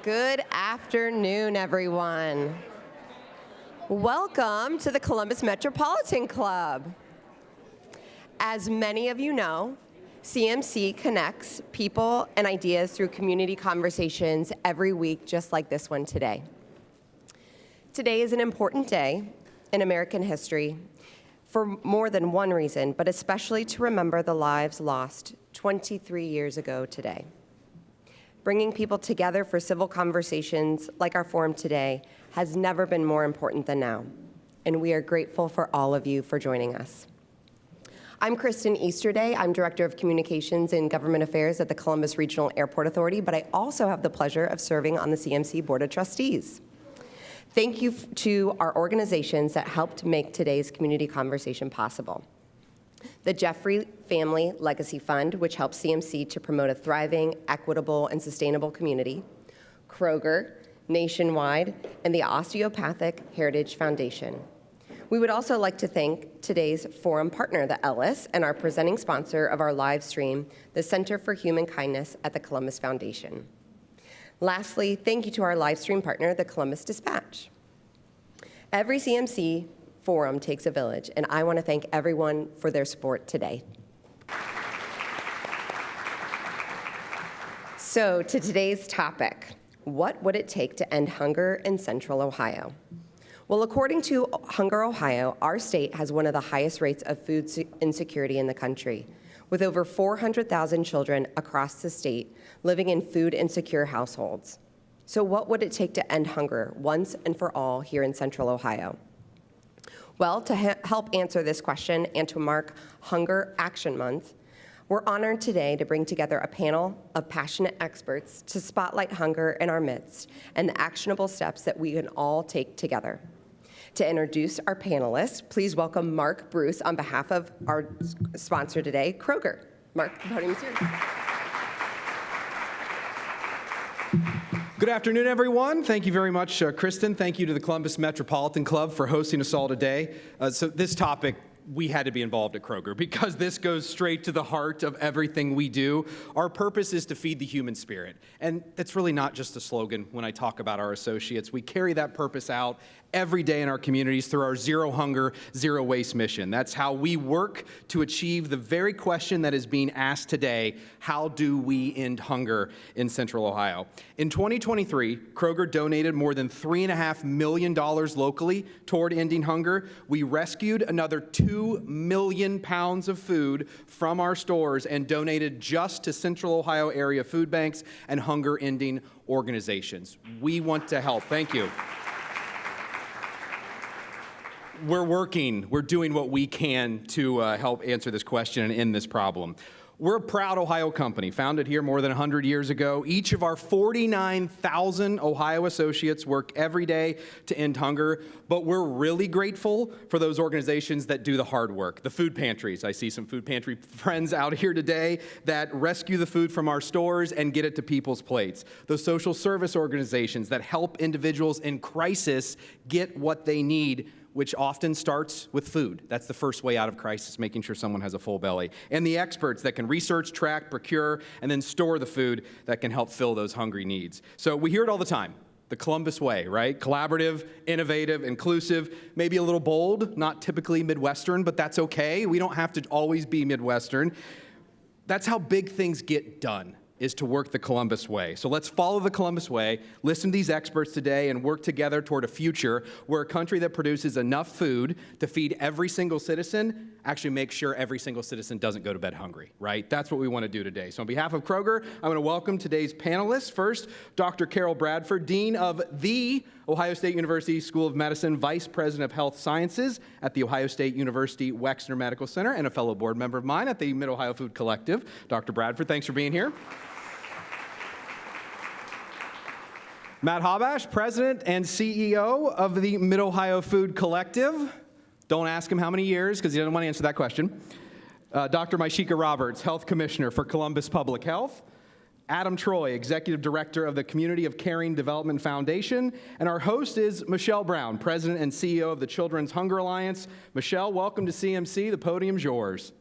Good afternoon, everyone. Welcome to the Columbus Metropolitan Club. As many of you know, CMC connects people and ideas through community conversations every week, just like this one today. Today is an important day in American history for more than one reason, but especially to remember the lives lost 23 years ago today. Bringing people together for civil conversations like our forum today has never been more important than now, and we are grateful for all of you for joining us. I'm Kristen Easterday. I'm Director of Communications and Government Affairs at the Columbus Regional Airport Authority, but I also have the pleasure of serving on the CMC Board of Trustees. Thank you to our organizations that helped make today's community conversation possible. The Jeffrey Family Legacy Fund, which helps CMC to promote a thriving, equitable, and sustainable community, Kroger, Nationwide, and the Osteopathic Heritage Foundation. We would also like to thank today's forum partner, the Ellis, and our presenting sponsor of our live stream, the Center for Human Kindness at the Columbus Foundation. Lastly, thank you to our live stream partner, the Columbus Dispatch. Every CMC forum takes a village, and I want to thank everyone for their support today. So to today's topic, what would it take to end hunger in Central Ohio? Well, according to Hunger Ohio, our state has one of the highest rates of food insecurity in the country, with over 400,000 children across the state living in food insecure households. So what would it take to end hunger once and for all here in Central Ohio? Well, to help answer this question and to mark Hunger Action Month, we're honored today to bring together a panel of passionate experts to spotlight hunger in our midst and the actionable steps that we can all take together. To introduce our panelists, please welcome Mark Bruce on behalf of our sponsor today, Kroger. Mark, the podium is yours. Good afternoon, everyone. Thank you very much, Kristen. Thank you to the Columbus Metropolitan Club for hosting us all today. So this topic, we had to be involved at Kroger because this goes straight to the heart of everything we do. Our purpose is to feed the human spirit. And that's really not just a slogan when I talk about our associates. We carry that purpose out every day in our communities through our Zero Hunger, Zero Waste mission. That's how we work to achieve the very question that is being asked today: how do we end hunger in Central Ohio? In 2023, Kroger donated more than $3.5 million locally toward ending hunger. We rescued another 2 million pounds of food from our stores and donated just to Central Ohio area food banks and hunger-ending organizations. We want to help. Thank you. We're doing what we can to help answer this question and end this problem. We're a proud Ohio company, founded here more than 100 years ago. Each of our 49,000 Ohio associates work every day to end hunger, but we're really grateful for those organizations that do the hard work. The food pantries, I see some food pantry friends out here today that rescue the food from our stores and get it to people's plates. Those social service organizations that help individuals in crisis get what they need, which often starts with food. That's the first way out of crisis, making sure someone has a full belly. And the experts that can research, track, procure, and then store the food that can help fill those hungry needs. So we hear it all the time, the Columbus way, right? Collaborative, innovative, inclusive, maybe a little bold, not typically Midwestern, but that's okay. We don't have to always be Midwestern. That's how big things get done, is to work the Columbus way. So let's follow the Columbus way, listen to these experts today, and work together toward a future where a country that produces enough food to feed every single citizen actually makes sure every single citizen doesn't go to bed hungry, right? That's what we want to do today. So on behalf of Kroger, I want to welcome today's panelists. First, Dr. Carol Bradford, Dean of the Ohio State University School of Medicine, Vice President of Health Sciences at the Ohio State University Wexner Medical Center, and a fellow board member of mine at the Mid-Ohio Food Collective. Dr. Bradford, thanks for being here. Matt Habash, President and CEO of the Mid-Ohio Food Collective. Don't ask him how many years, because he doesn't want to answer that question. Dr. Myshika Roberts, Health Commissioner for Columbus Public Health. Adam Troy, Executive Director of the Community of Caring Development Foundation. And our host is Michelle Brown, President and CEO of the Children's Hunger Alliance. Michelle, welcome to CMC. The podium's yours.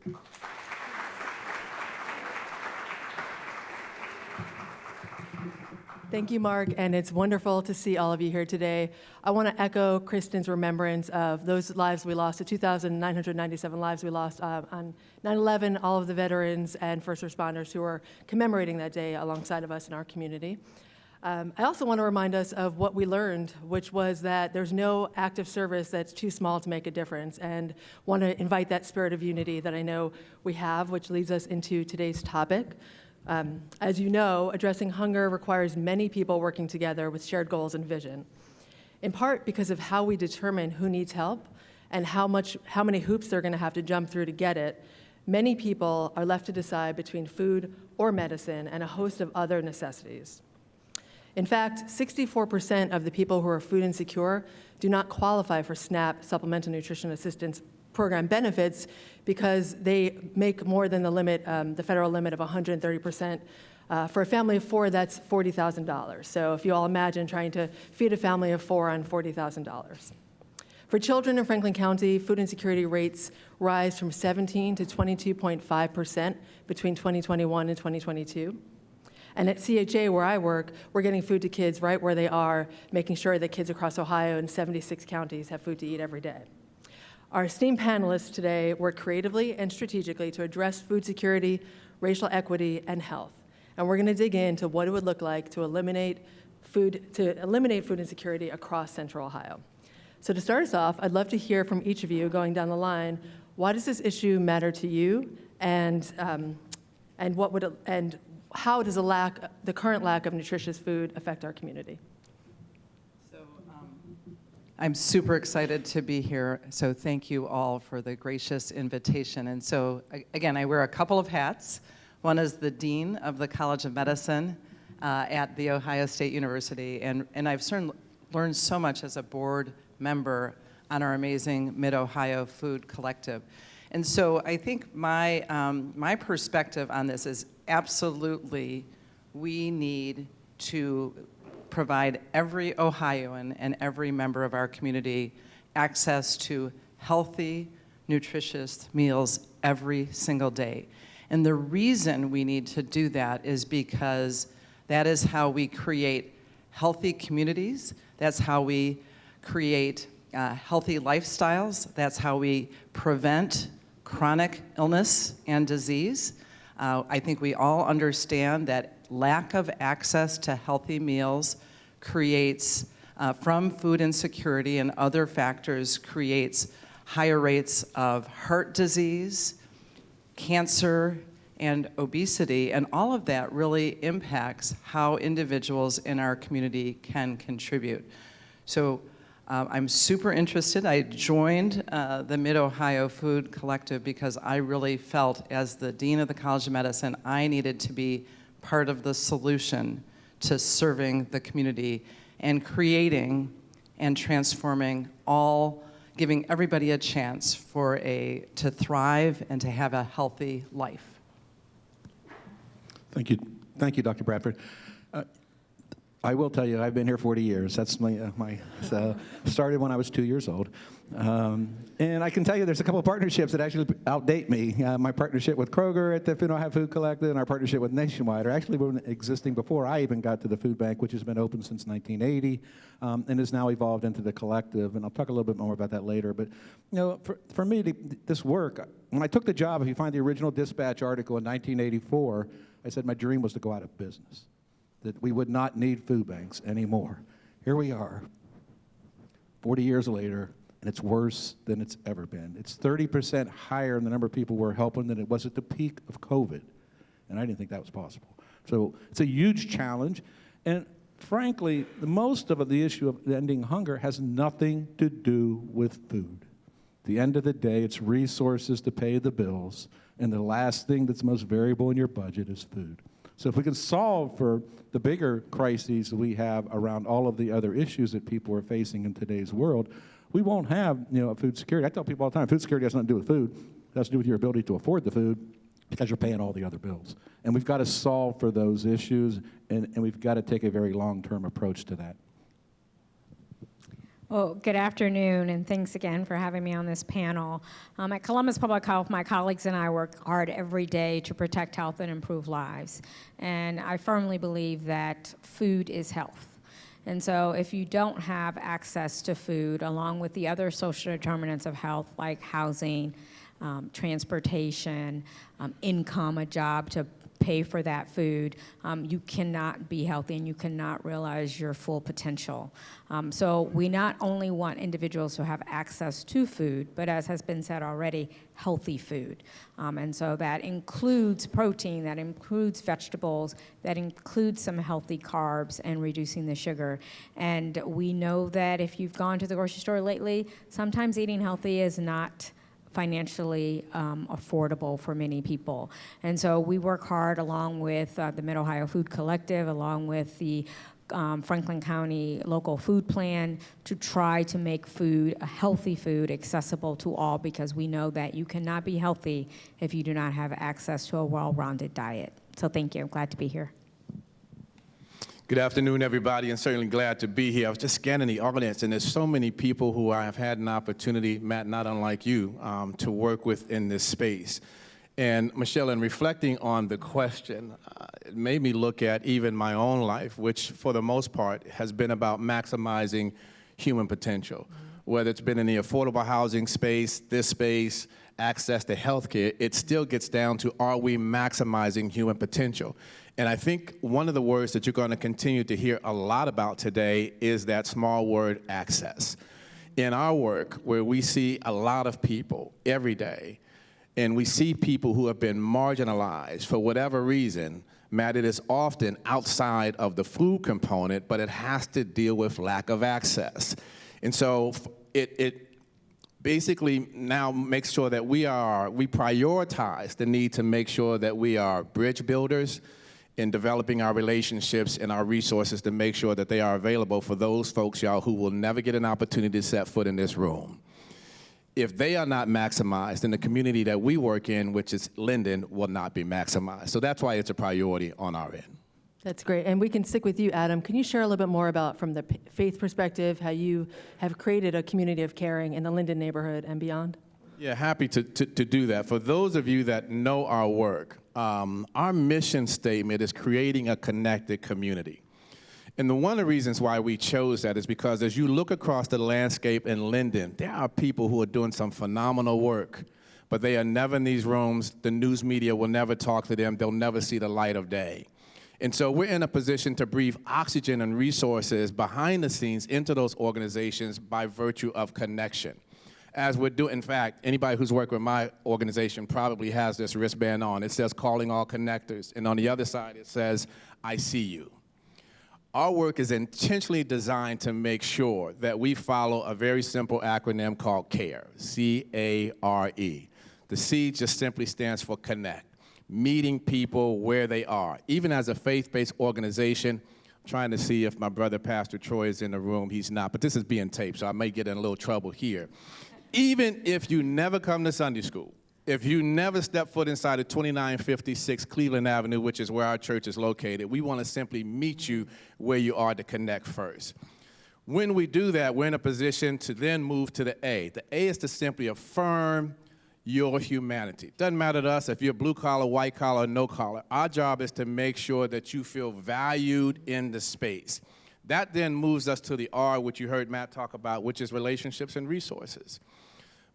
Thank you, Mark, and it's wonderful to see all of you here today. I want to echo Kristen's remembrance of those lives we lost, the 2,997 lives we lost on 9/11, all of the veterans and first responders who are commemorating that day alongside of us in our community. I also want to remind us of what we learned, which was that there's no act of service that's too small to make a difference, and want to invite that spirit of unity that I know we have, which leads us into today's topic. As you know, addressing hunger requires many people working together with shared goals and vision, in part because of how we determine who needs help and how many hoops they're going to have to jump through to get it. Many people are left to decide between food or medicine and a host of other necessities. In fact, 64% of the people who are food insecure do not qualify for SNAP, Supplemental Nutrition Assistance Program benefits, because they make more than the limit, the federal limit of 130%. For a family of four, that's $40,000. So if you all imagine trying to feed a family of four on $40,000. For children in Franklin County, food insecurity rates rise from 17 to 22.5% between 2021 and 2022. And at CHA, where I work, we're getting food to kids right where they are, making sure that kids across Ohio and 76 counties have food to eat every day. Our esteemed panelists today work creatively and strategically to address food security, racial equity, and health. And we're going to dig into what it would look like to eliminate food insecurity across Central Ohio. So to start us off, I'd love to hear from each of you going down the line. Why does this issue matter to you, and how does the current lack of nutritious food affect our community? I'm super excited to be here, so thank you all for the gracious invitation. And so, again, I wear a couple of hats. One is the Dean of the College of Medicine at The Ohio State University, and I've learned so much as a board member on our amazing Mid-Ohio Food Collective. And so I think my perspective on this is absolutely we need to provide every Ohioan and every member of our community access to healthy, nutritious meals every single day. And the reason we need to do that is because that is how we create healthy communities. That's how we create healthy lifestyles. That's how we prevent chronic illness and disease. I think we all understand that lack of access to healthy meals creates, from food insecurity and other factors, creates higher rates of heart disease, cancer, and obesity, and all of that really impacts how individuals in our community can contribute. So I'm super interested. I joined the Mid-Ohio Food Collective because I really felt, as the Dean of the College of Medicine, I needed to be part of the solution to serving the community and creating and transforming giving everybody a chance to thrive and to have a healthy life. Thank you, Dr. Bradford. I will tell you, I've been here 40 years. That's started when I was 2 years old. And I can tell you there's a couple of partnerships that actually outdate me. My partnership with Kroger at the Ohio Food Collective and our partnership with Nationwide are actually been existing before I even got to the food bank, which has been open since 1980 and has now evolved into the collective. And I'll talk a little bit more about that later. But for me, this work, when I took the job, if you find the original Dispatch article in 1984, I said my dream was to go out of business, that we would not need food banks anymore. Here we are, 40 years later, and it's worse than it's ever been. It's 30% higher in the number of people we're helping than it was at the peak of COVID, and I didn't think that was possible. So it's a huge challenge, and frankly, most of the issue of ending hunger has nothing to do with food. At the end of the day, it's resources to pay the bills, and the last thing that's most variable in your budget is food. So if we can solve for the bigger crises we have around all of the other issues that people are facing in today's world, we won't have food security. I tell people all the time, food security has nothing to do with food. It has to do with your ability to afford the food because you're paying all the other bills. And we've got to solve for those issues, and we've got to take a very long-term approach to that. Well, good afternoon, and thanks again for having me on this panel. At Columbus Public Health, my colleagues and I work hard every day to protect health and improve lives. And I firmly believe that food is health. And so if you don't have access to food, along with the other social determinants of health, like housing, transportation, income, a job to pay for that food, you cannot be healthy and you cannot realize your full potential. So we not only want individuals to have access to food, but as has been said already, healthy food. And so that includes protein, that includes vegetables, that includes some healthy carbs and reducing the sugar. And we know that if you've gone to the grocery store lately, sometimes eating healthy is not financially affordable for many people. And so we work hard along with the Mid-Ohio Food Collective, along with the Franklin County Local Food Plan to try to make food, a healthy food, accessible to all, because we know that you cannot be healthy if you do not have access to a well-rounded diet. So thank you, I'm glad to be here. Good afternoon, everybody, and certainly glad to be here. I was just scanning the audience, and there's so many people who I have had an opportunity, Matt, not unlike you, to work with in this space. And Michelle, in reflecting on the question, it made me look at even my own life, which for the most part has been about maximizing human potential. Whether it's been in the affordable housing space, this space, access to healthcare, it still gets down to, are we maximizing human potential? And I think one of the words that you're going to continue to hear a lot about today is that small word, access. In our work, where we see a lot of people every day, and we see people who have been marginalized for whatever reason, Matt, it is often outside of the food component, but it has to deal with lack of access. And so it basically now makes sure that we prioritize the need to make sure that we are bridge builders in developing our relationships and our resources to make sure that they are available for those folks, y'all, who will never get an opportunity to set foot in this room. If they are not maximized, then the community that we work in, which is Linden, will not be maximized. So that's why it's a priority on our end. That's great. And we can stick with you, Adam. Can you share a little bit more about, from the faith perspective, how you have created a community of caring in the Linden neighborhood and beyond? Yeah, happy to do that. For those of you that know our work, our mission statement is creating a connected community. And one of the reasons why we chose that is because as you look across the landscape in Linden, there are people who are doing some phenomenal work, but they are never in these rooms. The news media will never talk to them. They'll never see the light of day. And so we're in a position to breathe oxygen and resources behind the scenes into those organizations by virtue of connection. As we're doing, in fact, anybody who's worked with my organization probably has this wristband on. It says calling all connectors. And on the other side, it says, I see you. Our work is intentionally designed to make sure that we follow a very simple acronym called CARE, C-A-R-E. The C just simply stands for connect, meeting people where they are. Even as a faith-based organization, I'm trying to see if my brother, Pastor Troy, is in the room. He's not, but this is being taped, so I may get in a little trouble here. Even if you never come to Sunday school, if you never step foot inside of 2956 Cleveland Avenue, which is where our church is located, we want to simply meet you where you are to connect first. When we do that, we're in a position to then move to the A. The A is to simply affirm your humanity. Doesn't matter to us if you're blue collar, white collar, no collar. Our job is to make sure that you feel valued in the space. That then moves us to the R, which you heard Matt talk about, which is relationships and resources.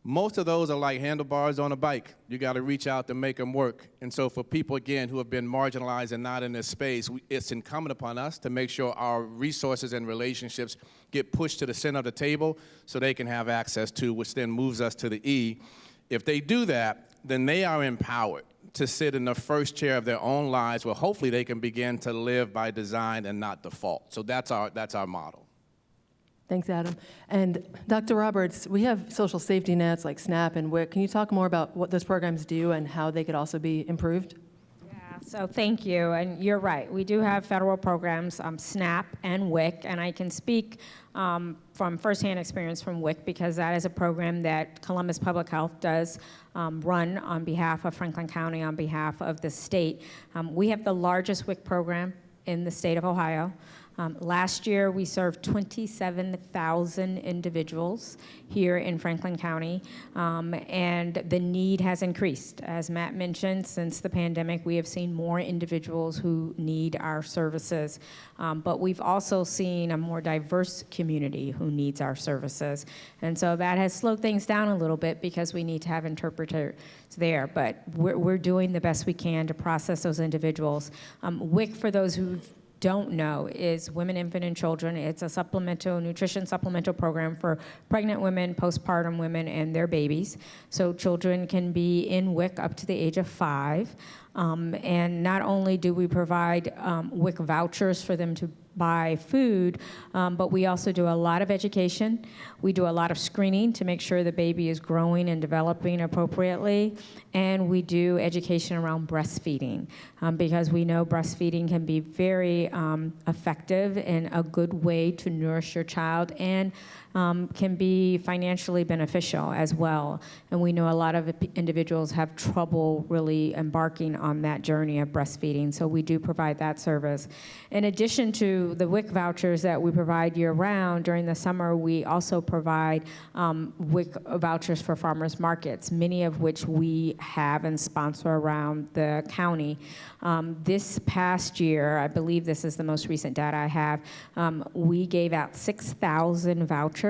Most of those are like handlebars on a bike. You got to reach out to make them work. And so for people, again, who have been marginalized and not in this space, it's incumbent upon us to make sure our resources and relationships get pushed to the center of the table so they can have access to, which then moves us to the E. If they do that, then they are empowered to sit in the first chair of their own lives where hopefully they can begin to live by design and not default. So that's our model. Thanks, Adam. And Dr. Roberts, we have social safety nets like SNAP and WIC. Can you talk more about what those programs do and how they could also be improved? Yeah, so thank you. And you're right. We do have federal programs, SNAP and WIC, and I can speak from firsthand experience from WIC because that is a program that Columbus Public Health does run on behalf of Franklin County, on behalf of the state. We have the largest WIC program in the state of Ohio. Last year, we served 27,000 individuals here in Franklin County, and the need has increased. As Matt mentioned, since the pandemic, we have seen more individuals who need our services, but we've also seen a more diverse community who needs our services. And so that has slowed things down a little bit because we need to have interpreters there, but we're doing the best we can to process those individuals. WIC, for those who don't know, is Women, Infant, and Children. It's a nutrition supplemental program for pregnant women, postpartum women, and their babies. So children can be in WIC up to the age of 5. And not only do we provide WIC vouchers for them to buy food, but we also do a lot of education. We do a lot of screening to make sure the baby is growing and developing appropriately. And we do education around breastfeeding because we know breastfeeding can be very effective and a good way to nourish your child, and can be financially beneficial as well. And we know a lot of individuals have trouble really embarking on that journey of breastfeeding, so we do provide that service. In addition to the WIC vouchers that we provide year-round, during the summer we also provide WIC vouchers for farmers markets, many of which we have and sponsor around the county. This past year, I believe this is the most recent data I have, we gave out 6,000 vouchers,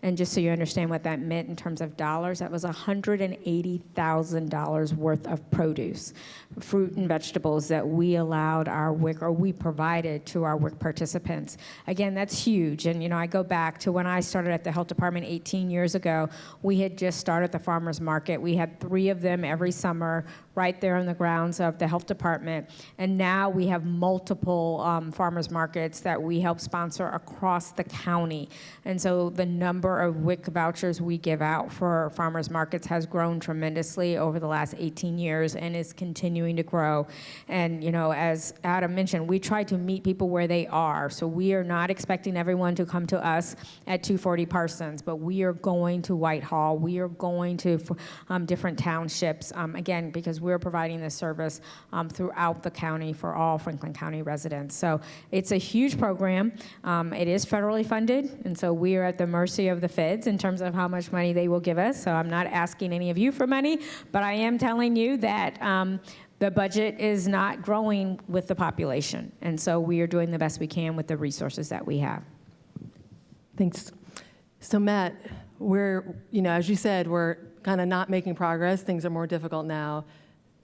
and just so you understand what that meant in terms of dollars, that was $180,000 worth of produce, fruit and vegetables that we allowed our WIC, or we provided to our WIC participants. Again, that's huge, and I go back to when I started at the health department 18 years ago. We had just started the farmers market. We had 3 of them every summer right there on the grounds of the health department, and now we have multiple farmers markets that we help sponsor across the county. And so the number of WIC vouchers we give out for farmers markets has grown tremendously over the last 18 years and is continuing to grow. And as Adam mentioned, we try to meet people where they are. So we are not expecting everyone to come to us at 240 Parsons, but we are going to Whitehall. We are going to different townships, again, because we're providing this service throughout the county for all Franklin County residents. So it's a huge program. It is federally funded, and so we are at the mercy of the feds in terms of how much money they will give us. So I'm not asking any of you for money, but I am telling you that the budget is not growing with the population. And so we are doing the best we can with the resources that we have. Thanks. So Matt, we're, as you said, we're kind of not making progress. Things are more difficult now.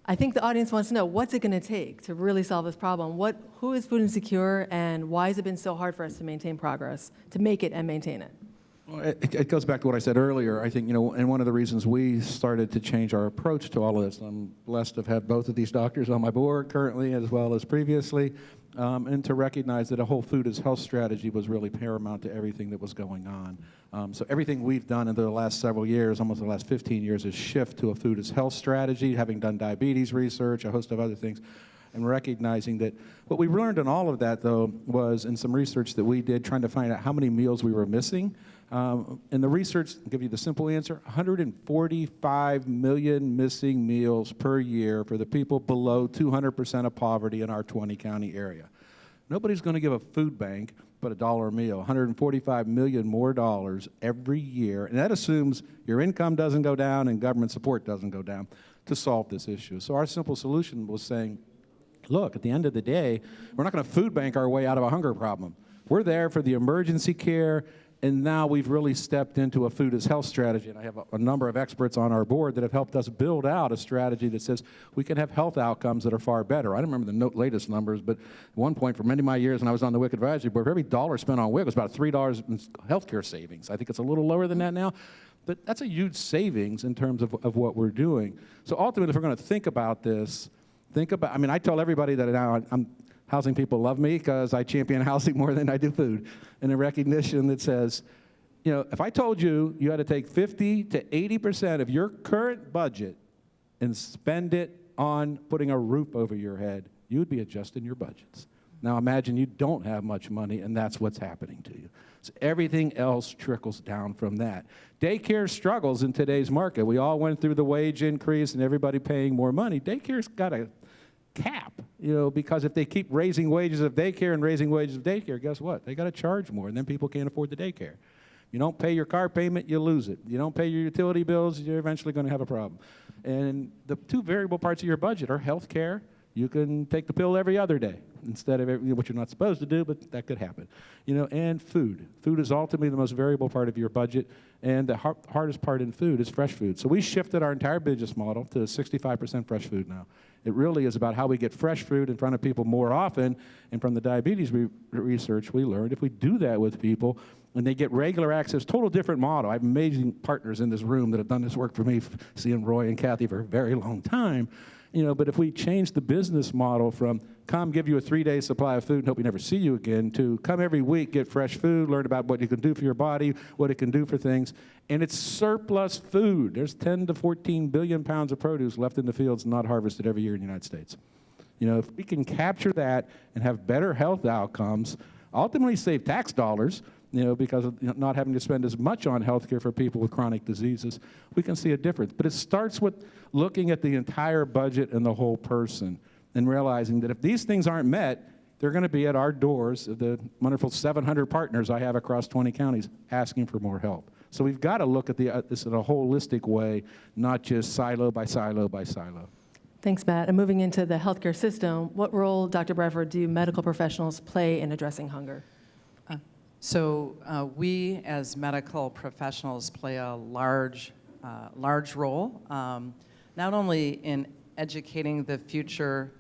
I think the audience wants to know, what's it going to take to really solve this problem? Who is food insecure, and why has it been so hard for us to maintain progress, to make it and maintain it? Well, it goes back to what I said earlier. I think, and one of the reasons we started to change our approach to all of this, I'm blessed to have had both of these doctors on my board currently as well as previously, and to recognize that a whole food as health strategy was really paramount to everything that was going on. So everything we've done in the last several years, almost the last 15 years, is shift to a food as health strategy, having done diabetes research, a host of other things, and recognizing that what we learned in all of that, though, was in some research that we did trying to find out how many meals we were missing. And the research, I'll give you the simple answer, 145 million missing meals per year for the people below 200% of poverty in our 20-county area. Nobody's going to give a food bank but $1 a meal, 145 million more dollars every year, and that assumes your income doesn't go down and government support doesn't go down to solve this issue. So our simple solution was saying, look, at the end of the day, we're not going to food bank our way out of a hunger problem. We're there for the emergency care, and now we've really stepped into a food as health strategy. And I have a number of experts on our board that have helped us build out a strategy that says we can have health outcomes that are far better. I don't remember the latest numbers, but at one point for many of my years when I was on the WIC advisory board, for every dollar spent on WIC was about $3 in healthcare savings. I think it's a little lower than that now. But that's a huge savings in terms of what we're doing. So ultimately, if we're going to think about this, I tell everybody that now housing people love me because I champion housing more than I do food. And a recognition that says, if I told you you had to take 50 to 80% of your current budget and spend it on putting a roof over your head, you would be adjusting your budgets. Now imagine you don't have much money and that's what's happening to you. So everything else trickles down from that. Daycare struggles in today's market. We all went through the wage increase and everybody paying more money. Daycare's got a cap, because if they keep raising wages of daycare and raising wages of daycare, guess what? They got to charge more, and then people can't afford the daycare. You don't pay your car payment, you lose it. You don't pay your utility bills, you're eventually going to have a problem. And the two variable parts of your budget are health care. You can take the pill every other day instead of what you're not supposed to do, but that could happen. And food. Food is ultimately the most variable part of your budget, and the hardest part in food is fresh food. So we shifted our entire business model to 65% fresh food now. It really is about how we get fresh food in front of people more often, and from the diabetes research we learned if we do that with people, and they get regular access, total different model. I have amazing partners in this room that have done this work for me, seeing Roy and Kathy for a very long time. But if we change the business model from come give you a 3-day supply of food and hope we never see you again to come every week, get fresh food, learn about what you can do for your body, what it can do for things, and it's surplus food. There's 10 to 14 billion pounds of produce left in the fields not harvested every year in the United States. If we can capture that and have better health outcomes, ultimately save tax dollars, because of not having to spend as much on healthcare for people with chronic diseases, we can see a difference. But it starts with looking at the entire budget and the whole person and realizing that if these things aren't met, they're going to be at our doors, the wonderful 700 partners I have across 20 counties, asking for more help. So we've got to look at this in a holistic way, not just silo by silo by silo. Thanks, Matt. And moving into the healthcare system, what role, Dr. Bradford, do medical professionals play in addressing hunger? So we as medical professionals play a large role, not only in educating the future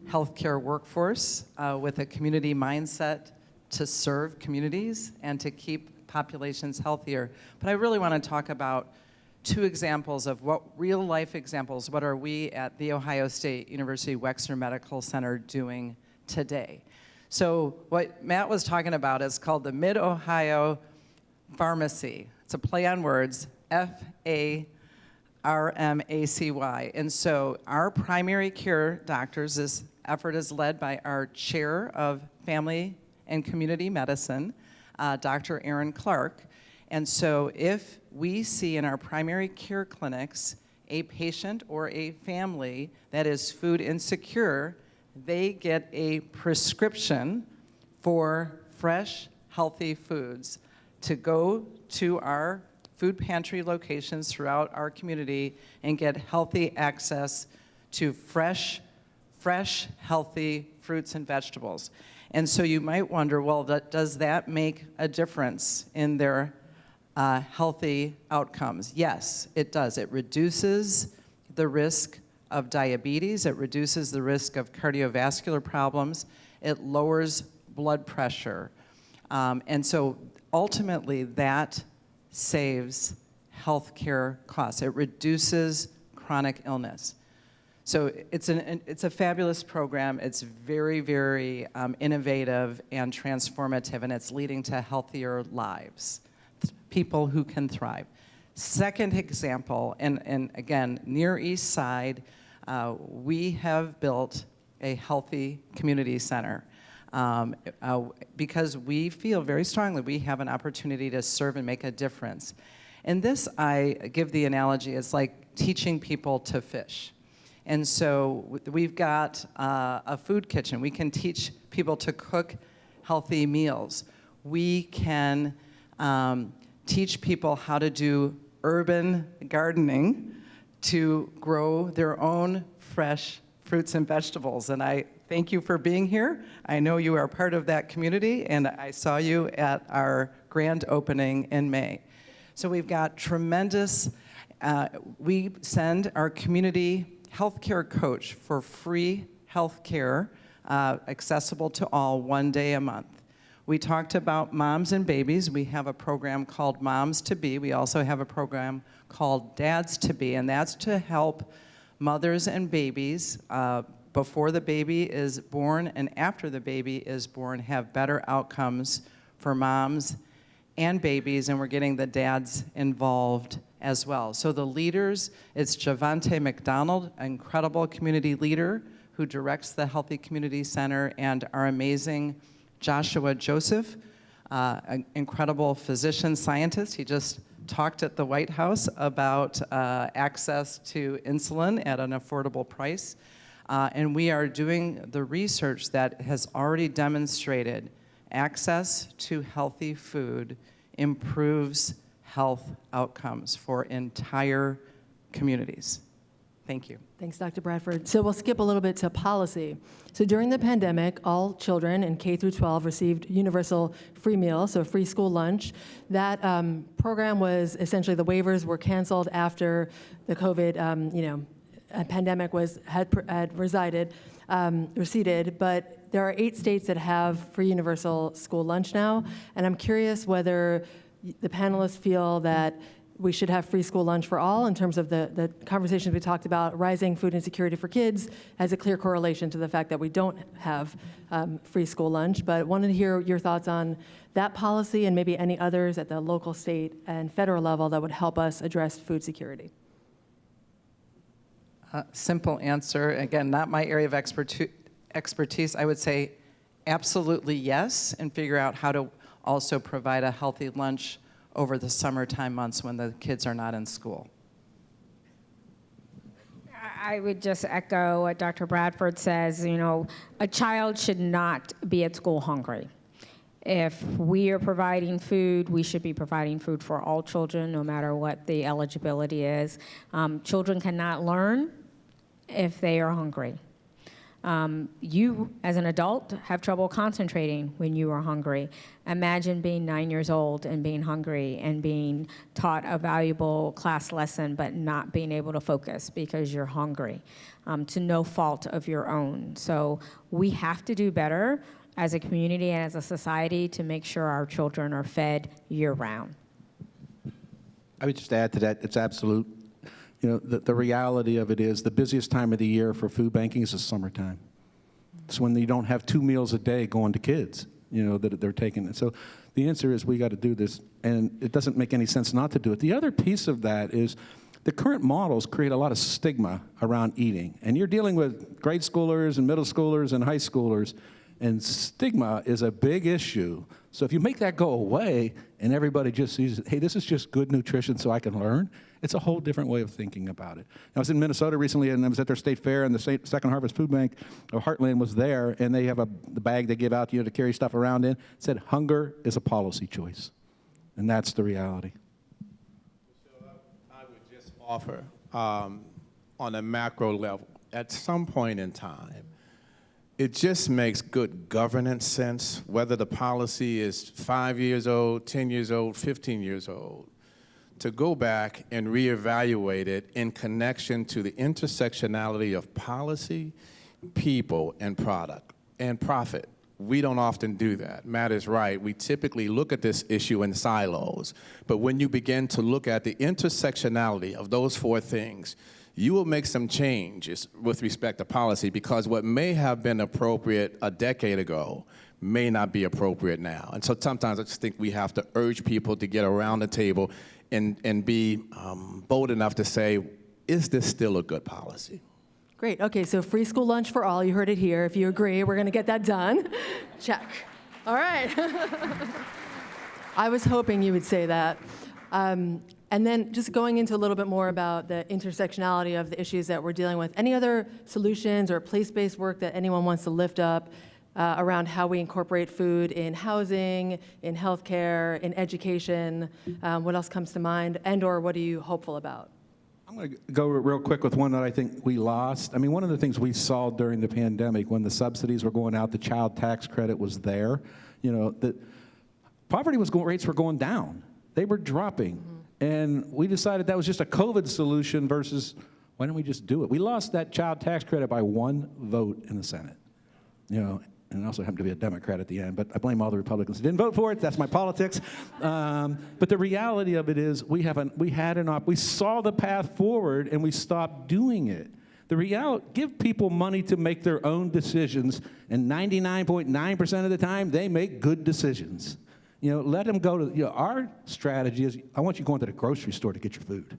healthcare workforce with a community mindset to serve communities and to keep populations healthier, but I really want to talk about two examples of real life examples, what are we at The Ohio State University Wexner Medical Center doing today. So what Matt was talking about is called the Mid-Ohio Pharmacy. It's a play on words, FARMACY. And so our primary care doctors, this effort is led by our chair of family and community medicine, Dr. Aaron Clark. And so if we see in our primary care clinics a patient or a family that is food insecure, they get a prescription for fresh, healthy foods to go to our food pantry locations throughout our community and get healthy access to fresh, healthy fruits and vegetables. And so you might wonder, well, does that make a difference in their healthy outcomes? Yes, it does. It reduces the risk of diabetes, it reduces the risk of cardiovascular problems, it lowers blood pressure. And so ultimately that saves healthcare costs. It reduces chronic illness. So it's a fabulous program. It's very, very innovative and transformative, and it's leading to healthier lives, people who can thrive. Second example, and again, Near East Side, we have built a healthy community center because we feel very strongly we have an opportunity to serve and make a difference. And this, I give the analogy, it's like teaching people to fish. And so we've got a food kitchen. We can teach people to cook healthy meals. We can teach people how to do urban gardening to grow their own fresh fruits and vegetables. And I thank you for being here. I know you are part of that community, and I saw you at our grand opening in May. So we've got tremendous, we send our community healthcare coach for free healthcare, accessible to all 1 day a month. We talked about moms and babies. We have a program called Moms to Be. We also have a program called Dads to Be, and that's to help mothers and babies before the baby is born and after the baby is born have better outcomes for moms and babies, and we're getting the dads involved as well. So the leaders, it's Javante McDonald, an incredible community leader who directs the Healthy Community Center, and our amazing Joshua Joseph, an incredible physician scientist. He just talked at the White House about access to insulin at an affordable price. And we are doing the research that has already demonstrated access to healthy food improves health outcomes for entire communities. Thank you. Thanks, Dr. Bradford. So we'll skip a little bit to policy. So during the pandemic, all children in K through 12 received universal free meals, so free school lunch. That program was essentially, the waivers were canceled after the COVID, pandemic had receded, but there are 8 states that have free universal school lunch now, and I'm curious whether the panelists feel that we should have free school lunch for all in terms of the conversations we talked about. Rising food insecurity for kids has a clear correlation to the fact that we don't have free school lunch, but wanted to hear your thoughts on that policy and maybe any others at the local, state, and federal level that would help us address food security. Simple answer, again, not my area of expertise. I would say absolutely yes, and figure out how to also provide a healthy lunch over the summertime months when the kids are not in school. I would just echo what Dr. Bradford says. A child should not be at school hungry. If we are providing food, we should be providing food for all children, no matter what the eligibility is. Children cannot learn if they are hungry. You, as an adult, have trouble concentrating when you are hungry. Imagine being 9 years old and being hungry and being taught a valuable class lesson but not being able to focus because you're hungry, to no fault of your own. So we have to do better as a community and as a society to make sure our children are fed year-round. I would just add to that, it's absolute. The reality of it is the busiest time of the year for food banking is the summertime. It's when you don't have 2 meals a day going to kids, that they're taking. So the answer is we got to do this, and it doesn't make any sense not to do it. The other piece of that is the current models create a lot of stigma around eating. And you're dealing with grade schoolers and middle schoolers and high schoolers, and stigma is a big issue. So if you make that go away and everybody just sees, hey, this is just good nutrition so I can learn, it's a whole different way of thinking about it. I was in Minnesota recently, and I was at their state fair, and the Second Harvest Food Bank of Heartland was there, and they have the bag they give out to carry stuff around in. It said, hunger is a policy choice. And that's the reality. I would just offer, on a macro level, at some point in time, it just makes good governance sense, whether the policy is 5 years old, 10 years old, 15 years old, to go back and reevaluate it in connection to the intersectionality of policy, people, and product, and profit. We don't often do that. Matt is right. We typically look at this issue in silos. But when you begin to look at the intersectionality of those 4 things, you will make some changes with respect to policy, because what may have been appropriate a decade ago may not be appropriate now. And so sometimes I just think we have to urge people to get around the table and be bold enough to say, is this still a good policy? Great. Okay, so free school lunch for all. You heard it here. If you agree, we're going to get that done. Check. All right. I was hoping you would say that. And then just going into a little bit more about the intersectionality of the issues that we're dealing with. Any other solutions or place-based work that anyone wants to lift up around how we incorporate food in housing, in healthcare, in education? What else comes to mind, and/or what are you hopeful about? I'm going to go real quick with one that I think we lost. I mean, one of the things we saw during the pandemic when the subsidies were going out, the child tax credit was there, that poverty rates were going down. They were dropping. Mm-hmm. And we decided that was just a COVID solution versus why don't we just do it? We lost that child tax credit by 1 vote in the Senate, and it also happened to be a Democrat at the end, but I blame all the Republicans who didn't vote for it. That's my politics. But the reality of it is we saw the path forward and we stopped doing it. The reality, give people money to make their own decisions, and 99.9% of the time, they make good decisions. Let them go to, our strategy is, I want you going to the grocery store to get your food.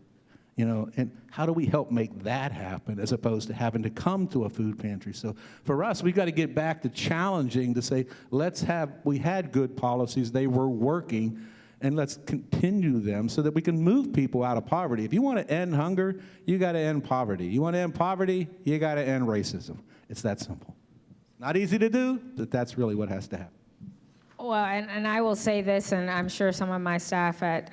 And how do we help make that happen as opposed to having to come to a food pantry? So for us, we've got to get back to challenging to say, we had good policies, they were working, and let's continue them so that we can move people out of poverty. If you want to end hunger, you got to end poverty. You want to end poverty, you got to end racism. It's that simple. Not easy to do, but that's really what has to happen. Well, and I will say this, and I'm sure some of my staff at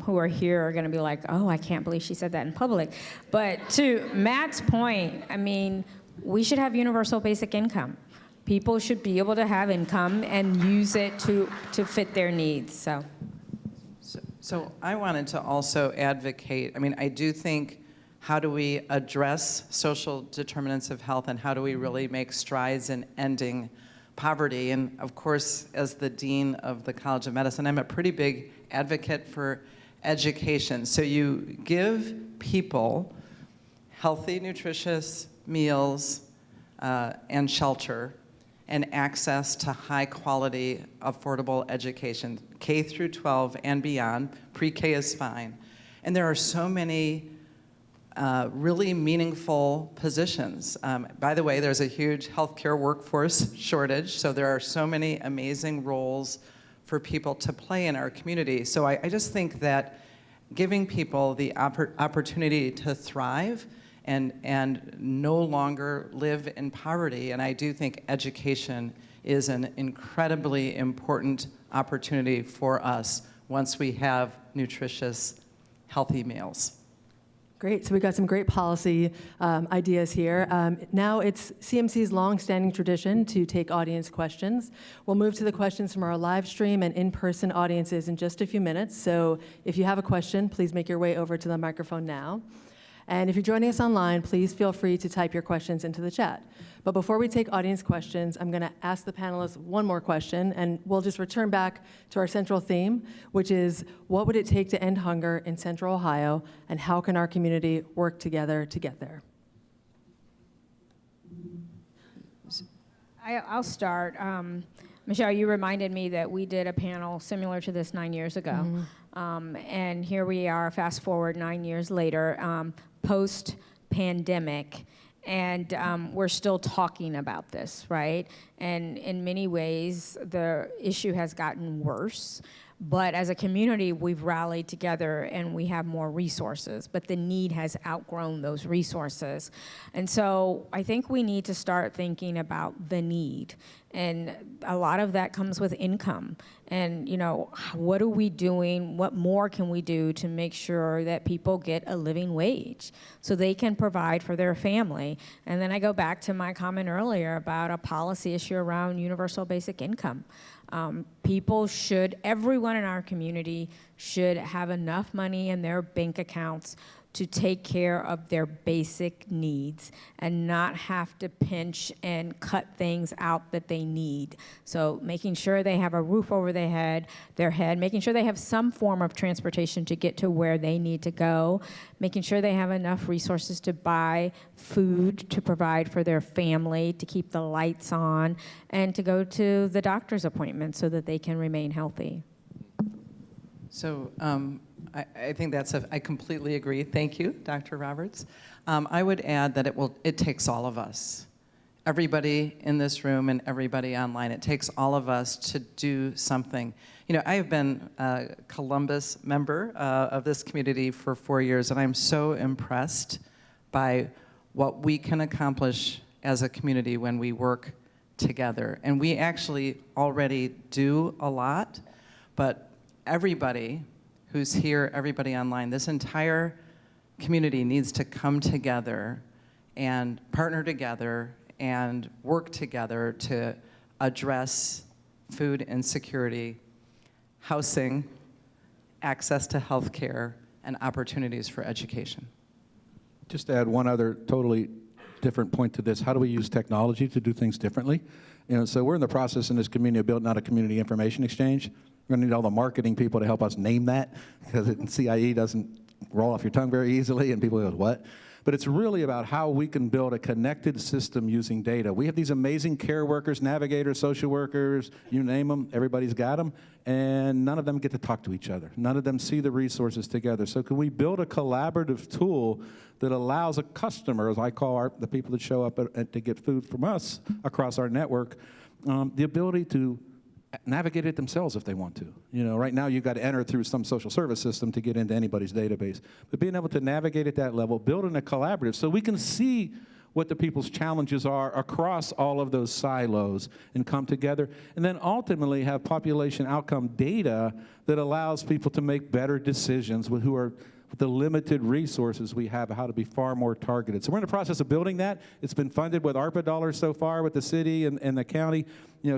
who are here are going to be like, oh, I can't believe she said that in public. But to Matt's point, I mean, we should have universal basic income. People should be able to have income and use it to fit their needs. So I wanted to also advocate, I mean, I do think, how do we address social determinants of health, and how do we really make strides in ending poverty? And of course, as the Dean of the College of Medicine, I'm a pretty big advocate for education. So you give people healthy, nutritious meals and shelter and access to high quality, affordable education, K through 12 and beyond. Pre-K is fine. And there are so many really meaningful positions. By the way, there's a huge healthcare workforce shortage, so there are so many amazing roles for people to play in our community. So I just think that giving people the opportunity to thrive and no longer live in poverty, and I do think education is an incredibly important opportunity for us once we have nutritious, healthy meals. Great, so we got some great policy ideas here. Now it's CMC's long-standing tradition to take audience questions. We'll move to the questions from our live stream and in-person audiences in just a few minutes. So if you have a question, please make your way over to the microphone now. And if you're joining us online, please feel free to type your questions into the chat. But before we take audience questions, I'm going to ask the panelists one more question, and we'll just return back to our central theme, which is, what would it take to end hunger in Central Ohio, and how can our community work together to get there? I'll start. Michelle, you reminded me that we did a panel similar to this 9 years ago. And here we are, fast forward 9 years later, post-pandemic, and we're still talking about this, right? And in many ways, the issue has gotten worse. But as a community, we've rallied together and we have more resources, but the need has outgrown those resources. And so I think we need to start thinking about the need. And a lot of that comes with income. And, you know, what are we doing? What more can we do to make sure that people get a living wage so they can provide for their family? And then I go back to my comment earlier about a policy issue around universal basic income. People should, everyone in our community should have enough money in their bank accounts to take care of their basic needs and not have to pinch and cut things out that they need. So making sure they have a roof over their head, making sure they have some form of transportation to get to where they need to go, making sure they have enough resources to buy food to provide for their family, to keep the lights on, and to go to the doctor's appointment so that they can remain healthy. So I think I completely agree. Thank you, Dr. Roberts. I would add that it takes all of us, everybody in this room and everybody online. It takes all of us to do something. You know, I have been a Columbus member of this community for 4 years, and I'm so impressed by what we can accomplish as a community when we work together. And we actually already do a lot, but everybody who's here, everybody online, this entire community needs to come together and partner together and work together to address food insecurity, housing, access to health care, and opportunities for education. Just to add one other totally different point to this, how do we use technology to do things differently? You know, so we're in the process in this community of building out a community information exchange. We're going to need all the marketing people to help us name that, because CIE doesn't roll off your tongue very easily, and people go, what? But it's really about how we can build a connected system using data. We have these amazing care workers, navigators, social workers, you name them, everybody's got them, and none of them get to talk to each other. None of them see the resources together. So can we build a collaborative tool that allows a customer, as I call the people that show up to get food from us across our network, the ability to navigate it themselves if they want to. You know, right now you've got to enter through some social service system to get into anybody's database. But being able to navigate at that level, building a collaborative so we can see what the people's challenges are across all of those silos and come together, and then ultimately have population outcome data that allows people to make better decisions with the limited resources we have, how to be far more targeted. So we're in the process of building that. It's been funded with ARPA dollars so far with the city and the county,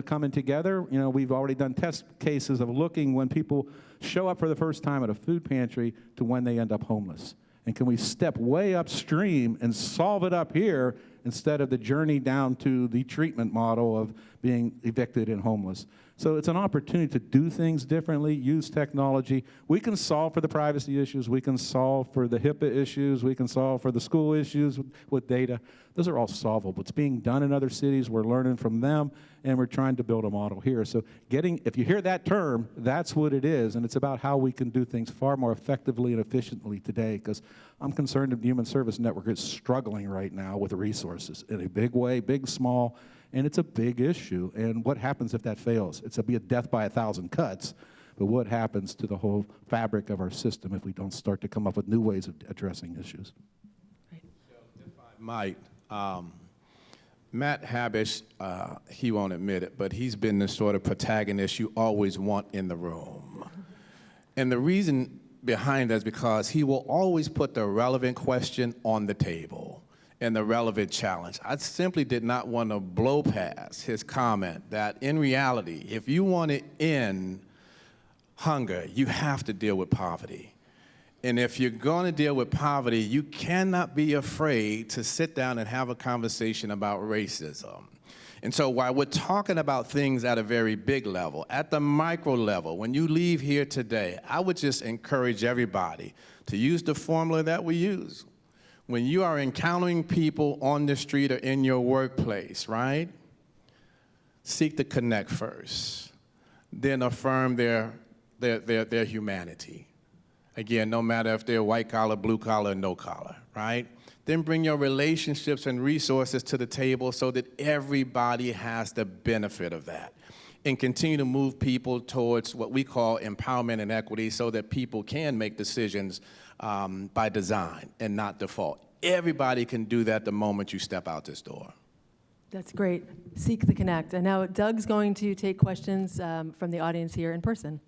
coming together. We've already done test cases of looking when people show up for the first time at a food pantry to when they end up homeless. And can we step way upstream and solve it up here instead of the journey down to the treatment model of being evicted and homeless? So it's an opportunity to do things differently, use technology. We can solve for the privacy issues. We can solve for the HIPAA issues. We can solve for the school issues with data. Those are all solvable. It's being done in other cities. We're learning from them, and we're trying to build a model here. So if you hear that term, that's what it is, and it's about how we can do things far more effectively and efficiently today, because I'm concerned that the Human Service Network is struggling right now with resources in a big way, big, small, and it's a big issue. And what happens if that fails? It's be a death by 1,000 cuts, but what happens to the whole fabric of our system if we don't start to come up with new ways of addressing issues? So if I might, Matt Habish, he won't admit it, but he's been the sort of protagonist you always want in the room. And the reason behind that is because he will always put the relevant question on the table and the relevant challenge. I simply did not want to blow past his comment that in reality, if you want to end hunger, you have to deal with poverty. And if you're going to deal with poverty, you cannot be afraid to sit down and have a conversation about racism. And so while we're talking about things at a very big level, at the micro level, when you leave here today, I would just encourage everybody to use the formula that we use. When you are encountering people on the street or in your workplace, right? Seek to connect first, then affirm their humanity. Again, no matter if they're white collar, blue collar, or no collar, right? Then bring your relationships and resources to the table so that everybody has the benefit of that. And continue to move people towards what we call empowerment and equity so that people can make decisions by design and not default. Everybody can do that the moment you step out this door. That's great. Seek the connect. And now Doug's going to take questions from the audience here in person.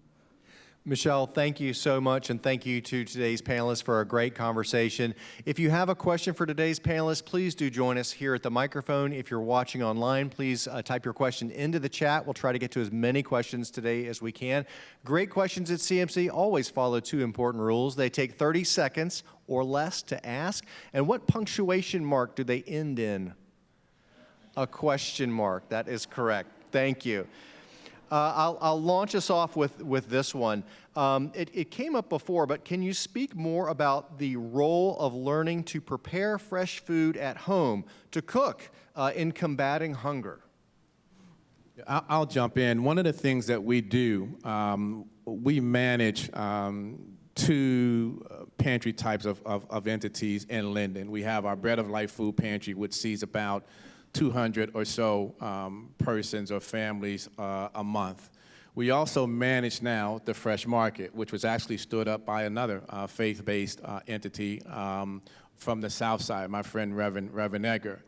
Michelle, thank you so much, and thank you to today's panelists for a great conversation. If you have a question for today's panelists, please do join us here at the microphone. If you're watching online, please type your question into the chat. We'll try to get to as many questions today as we can. Great questions at CMC always follow two important rules. They take 30 seconds or less to ask. And what punctuation mark do they end in? A question mark. That is correct. Thank you. I'll launch us off with this one. It came up before, but can you speak more about the role of learning to prepare fresh food at home, to cook, in combating hunger? I'll jump in. One of the things that we do, we manage two pantry types of entities in Linden. We have our Bread of Life food pantry, which sees about 200 or so persons or families a month. We also manage now the Fresh Market, which was actually stood up by another faith-based entity from the South Side, my friend Reverend Edgar.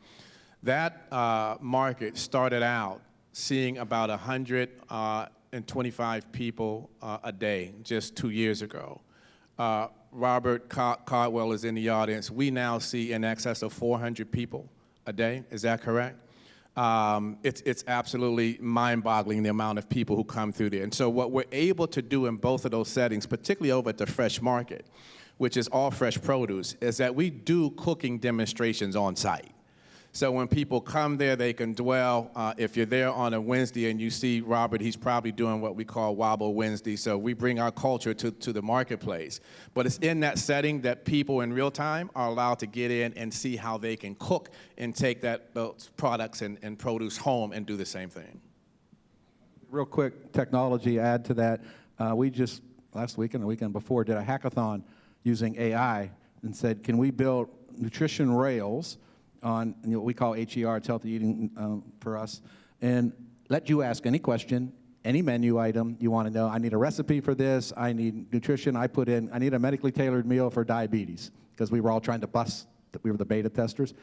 That market started out seeing about 125 people a day just 2 years ago. Robert Cardwell is in the audience. We now see in excess of 400 people a day. Is that correct? It's absolutely mind-boggling the amount of people who come through there. And so what we're able to do in both of those settings, particularly over at the Fresh Market, which is all fresh produce, is that we do cooking demonstrations on site. So when people come there, they can dwell. If you're there on a Wednesday and you see Robert, he's probably doing what we call Wobble Wednesday. So we bring our culture to the marketplace. But it's in that setting that people in real time are allowed to get in and see how they can cook and take those products and produce home and do the same thing. Real quick technology add to that. We just, last week and the weekend before, did a hackathon using AI and said, can we build nutrition rails on what we call HER, it's healthy eating for us, and let you ask any question, any menu item you want to know. I need a recipe for this. I need nutrition. I need a medically tailored meal for diabetes, because we were all trying to bust, we were the beta testers.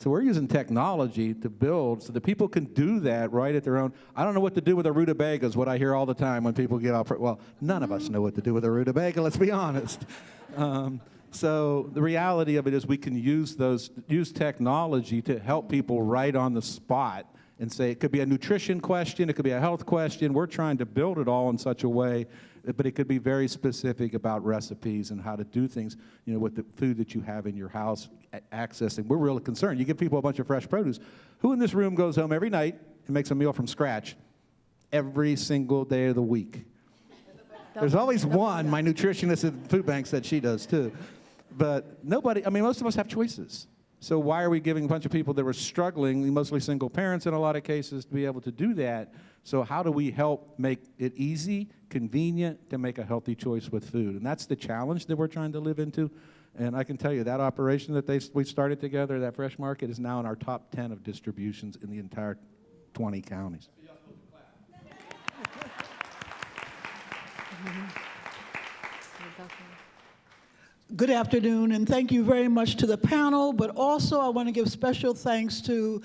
So we're using technology to build so that people can do that right at their own. I don't know what to do with a rutabaga is what I hear all the time when people get out. Well, none of us know what to do with a rutabaga, let's be honest. So the reality of it is we can use technology to help people right on the spot and say it could be a nutrition question, it could be a health question. We're trying to build it all in such a way, but it could be very specific about recipes and how to do things, with the food that you have in your house, accessing. We're really concerned. You give people a bunch of fresh produce. Who in this room goes home every night and makes a meal from scratch every single day of the week? There's always one. My nutritionist at the food bank said she does too. But nobody, most of us have choices. So why are we giving a bunch of people that were struggling, mostly single parents in a lot of cases, to be able to do that? So how do we help make it easy, convenient to make a healthy choice with food? And that's the challenge that we're trying to live into. And I can tell you that operation that we started together, that Fresh Market, is now in our top 10 of distributions in the entire 20 counties. Good afternoon, and thank you very much to the panel, but also I want to give special thanks to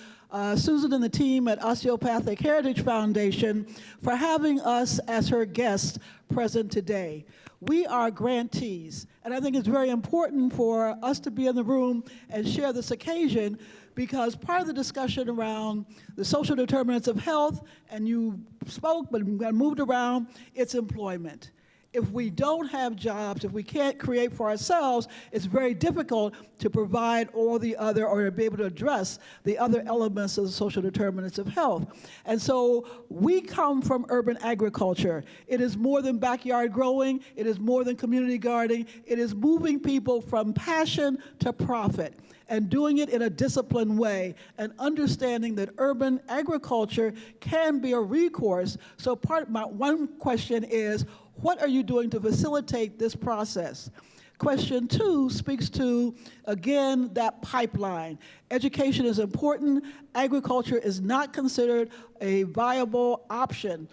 Susan and the team at Osteopathic Heritage Foundation for having us as her guests present today. We are grantees, and I think it's very important for us to be in the room and share this occasion, because part of the discussion around the social determinants of health, and you spoke but moved around, it's employment. If we don't have jobs, if we can't create for ourselves, it's very difficult to provide all the other, or to be able to address the other elements of the social determinants of health. And so we come from urban agriculture. It is more than backyard growing. It is more than community gardening. It is moving people from passion to profit, and doing it in a disciplined way, and understanding that urban agriculture can be a recourse. So one question is, what are you doing to facilitate this process? Question 2 speaks to, again, that pipeline. Education is important. Agriculture is not considered a viable option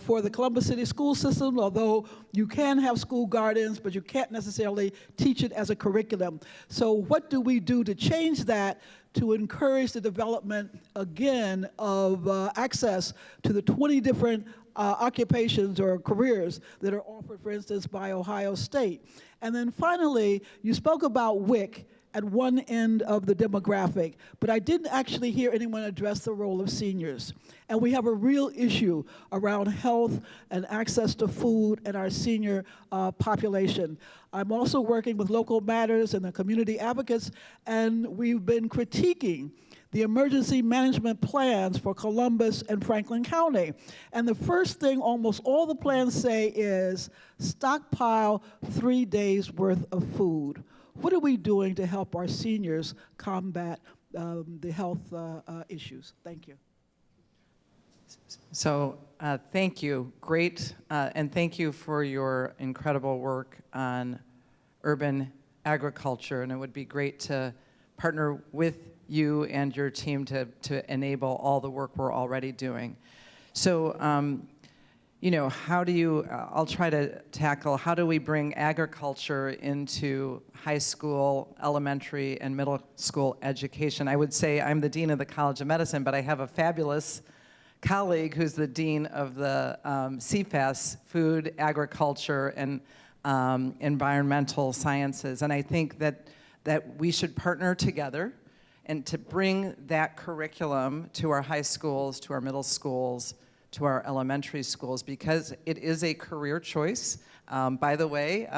for the Columbus City school system, although you can have school gardens, but you can't necessarily teach it as a curriculum. So what do we do to change that, to encourage the development, again, of access to the 20 different occupations or careers that are offered, for instance, by Ohio State? And then finally, you spoke about WIC at one end of the demographic, but I didn't actually hear anyone address the role of seniors. And we have a real issue around health and access to food in our senior population. I'm also working with Local Matters and the community advocates, and we've been critiquing the emergency management plans for Columbus and Franklin County. And the first thing almost all the plans say is stockpile 3 days worth of food. What are we doing to help our seniors combat the health issues? Thank you. So thank you, great, and thank you for your incredible work on urban agriculture, and it would be great to partner with you and your team to enable all the work we're already doing. So, how do you, I'll try to tackle, how do we bring agriculture into high school, elementary, and middle school education? I would say I'm the Dean of the College of Medicine, but I have a fabulous colleague who's the Dean of the CFAS, Food, Agriculture, and Environmental Sciences. And I think that we should partner together and to bring that curriculum to our high schools, to our middle schools, to our elementary schools, because it is a career choice. By the way,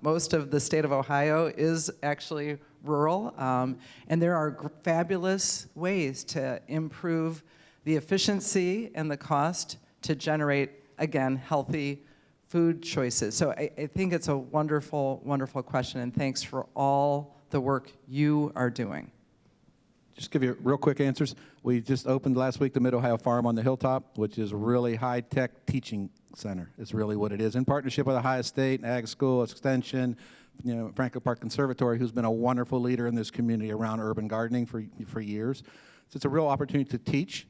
most of the state of Ohio is actually rural, and there are fabulous ways to improve the efficiency and the cost to generate, again, healthy food choices. So I think it's a wonderful, wonderful question, and thanks for all the work you are doing. Just give you real quick answers. We just opened last week the Mid-Ohio Farm on the Hilltop, which is a really high-tech teaching center. It's really what it is, in partnership with Ohio State, Ag School, Extension, Franklin Park Conservatory, who's been a wonderful leader in this community around urban gardening for years. So it's a real opportunity to teach.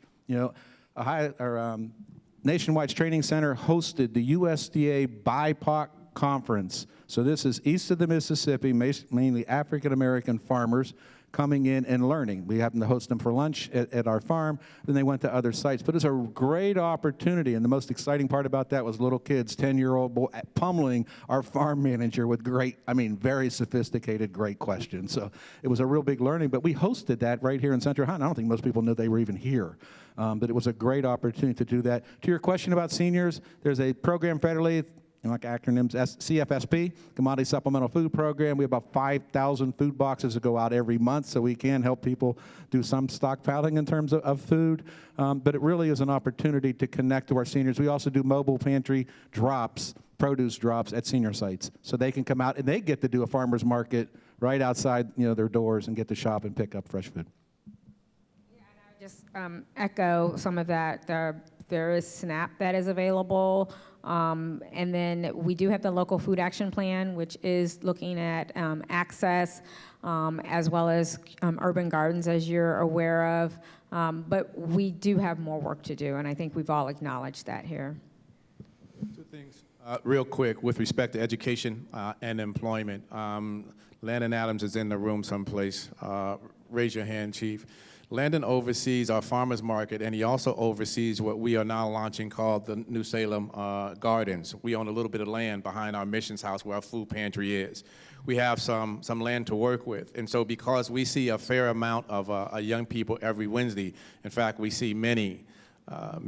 Nationwide's training center hosted the USDA BIPOC conference. So this is east of the Mississippi, mainly African-American farmers coming in and learning. We happened to host them for lunch at our farm, then they went to other sites. But it's a great opportunity, and the most exciting part about that was little kids, 10-year-old boy, pummeling our farm manager with very sophisticated, great questions. So it was a real big learning, but we hosted that right here in Central Ohio. I don't think most people knew they were even here. But it was a great opportunity to do that. To your question about seniors, there's a program federally, like acronyms, CFSP, Commodity Supplemental Food Program. We have about 5,000 food boxes that go out every month, so we can help people do some stockpiling in terms of food. But it really is an opportunity to connect to our seniors. We also do mobile pantry drops, produce drops at senior sites, so they can come out and they get to do a farmer's market right outside their doors and get to shop and pick up fresh food. Yeah, and I would just echo some of that. There is SNAP that is available. And then we do have the local food action plan, which is looking at access as well as urban gardens, as you're aware of. But we do have more work to do, and I think we've all acknowledged that here. Two things. Real quick, with respect to education and employment. Landon Adams is in the room someplace. Raise your hand, Chief. Landon oversees our farmers market, and he also oversees what we are now launching called the New Salem Gardens. We own a little bit of land behind our missions house where our food pantry is. We have some land to work with, and so because we see a fair amount of young people every Wednesday, in fact, we see a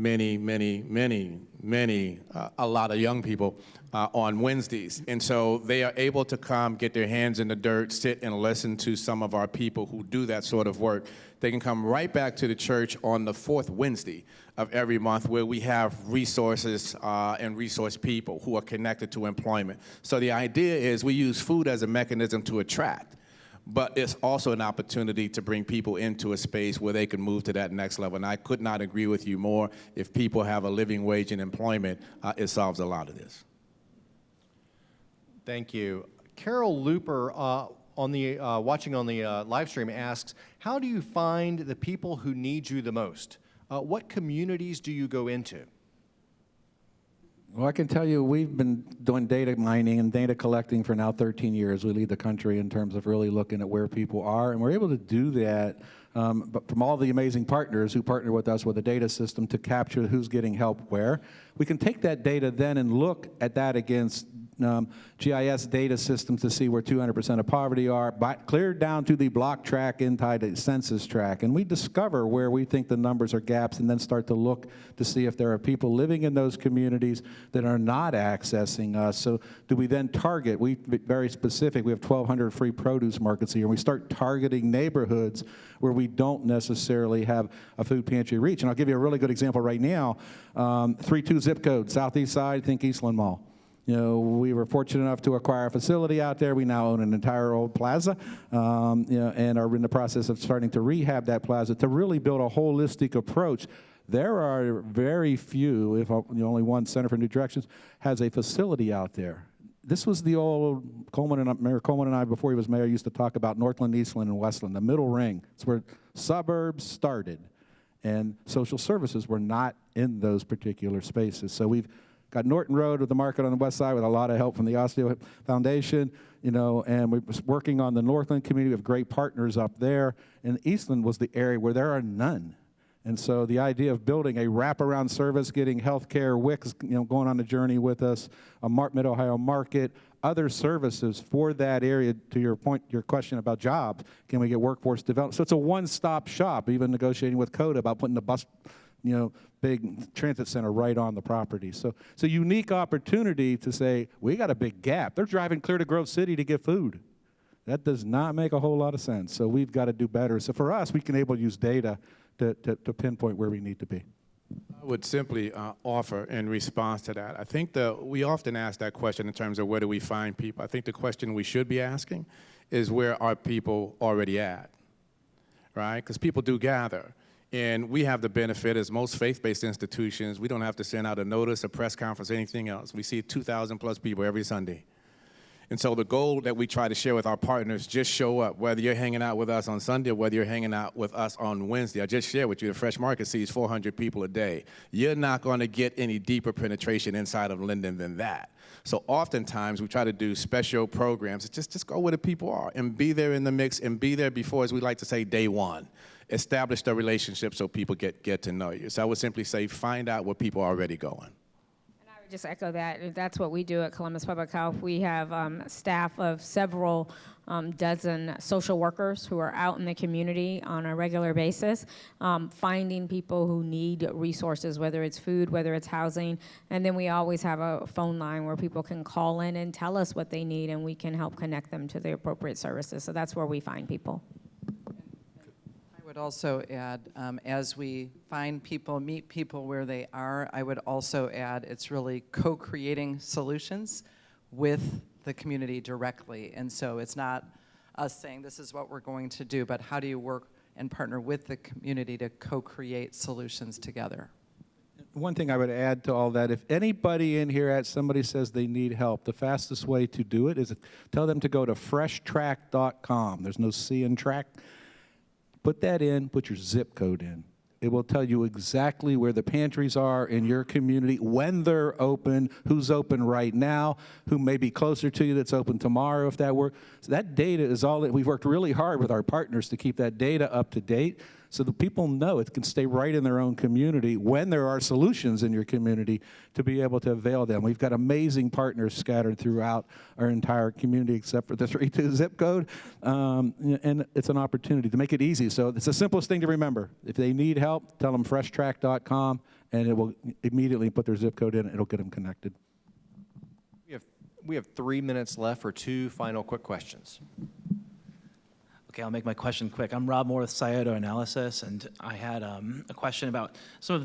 lot of young people on Wednesdays. And so they are able to come, get their hands in the dirt, sit and listen to some of our people who do that sort of work. They can come right back to the church on the fourth Wednesday of every month where we have resources and resource people who are connected to employment. So the idea is we use food as a mechanism to attract, but it's also an opportunity to bring people into a space where they can move to that next level. And I could not agree with you more. If people have a living wage and employment, it solves a lot of this. Thank you. Carol Looper, watching on the live stream, asks, how do you find the people who need you the most? What communities do you go into? Well, I can tell you we've been doing data mining and data collecting for now 13 years. We lead the country in terms of really looking at where people are, and we're able to do that but from all the amazing partners who partner with us with a data system to capture who's getting help where. We can take that data then and look at that against GIS data systems to see where 200% of poverty are, cleared down to the block track inside the census track. And we discover where we think the numbers are gaps and then start to look to see if there are people living in those communities that are not accessing us. So do we then target? We very specific. We have 1,200 free produce markets here. We start targeting neighborhoods where we don't necessarily have a food pantry reach. And I'll give you a really good example right now. 32 zip code, southeast side, think Eastland Mall. We were fortunate enough to acquire a facility out there. We now own an entire old plaza, and are in the process of starting to rehab that plaza to really build a holistic approach. There are very few, if only one Center for New Directions has a facility out there. This was the old Mayor Coleman and I, before he was mayor, used to talk about Northland, Eastland, and Westland, the middle ring. It's where suburbs started, and social services were not in those particular spaces. So we've got Norton Road with the market on the west side with a lot of help from the Osteo Foundation, and we're working on the Northland community. We have great partners up there. And Eastland was the area where there are none. And so the idea of building a wraparound service, getting healthcare, WIC's, going on the journey with us, a Mid-Ohio market, other services for that area. To your point, your question about jobs, can we get workforce development? So it's a one-stop shop, even negotiating with CODA about putting the bus, big transit center right on the property. So it's a unique opportunity to say, we got a big gap. They're driving clear to Grove City to get food. That does not make a whole lot of sense. So we've got to do better. So for us, we can able to use data to pinpoint where we need to be. I would simply offer in response to that. I think we often ask that question in terms of where do we find people. I think the question we should be asking is where are people already at, right? Because people do gather. And we have the benefit, as most faith-based institutions, we don't have to send out a notice, a press conference, anything else. We see 2,000 plus people every Sunday. And so the goal that we try to share with our partners, just show up, whether you're hanging out with us on Sunday or whether you're hanging out with us on Wednesday. I just shared with you, the Fresh Market sees 400 people a day. You're not going to get any deeper penetration inside of Linden than that. So oftentimes we try to do special programs. Just go where the people are and be there in the mix and be there before, as we like to say, day one. Establish the relationship so people get to know you. So I would simply say find out where people are already going. Just echo that. That's what we do at Columbus Public Health. We have staff of several dozen social workers who are out in the community on a regular basis, finding people who need resources, whether it's food, whether it's housing. And then we always have a phone line where people can call in and tell us what they need, and we can help connect them to the appropriate services. So that's where we find people. I would also add, as we find people, meet people where they are, I would also add it's really co-creating solutions with the community directly. And so it's not us saying this is what we're going to do, but how do you work and partner with the community to co-create solutions together? One thing I would add to all that, if anybody in here somebody says they need help, the fastest way to do it is tell them to go to freshtrack.com. There's no C in track. Put that in, put your zip code in. It will tell you exactly where the pantries are in your community, when they're open, who's open right now, who may be closer to you that's open tomorrow if that works. So that data is all that we've worked really hard with our partners to keep that data up to date so the people know it can stay right in their own community when there are solutions in your community to be able to avail them. We've got amazing partners scattered throughout our entire community except for the 32 zip code, and it's an opportunity to make it easy. So it's the simplest thing to remember. If they need help, tell them freshtrack.com, and it will immediately put their zip code in, and it'll get them connected. We have 3 minutes left for two final quick questions. Okay, I'll make my question quick. I'm Rob Moore with Scioto Analysis, and I had a question about some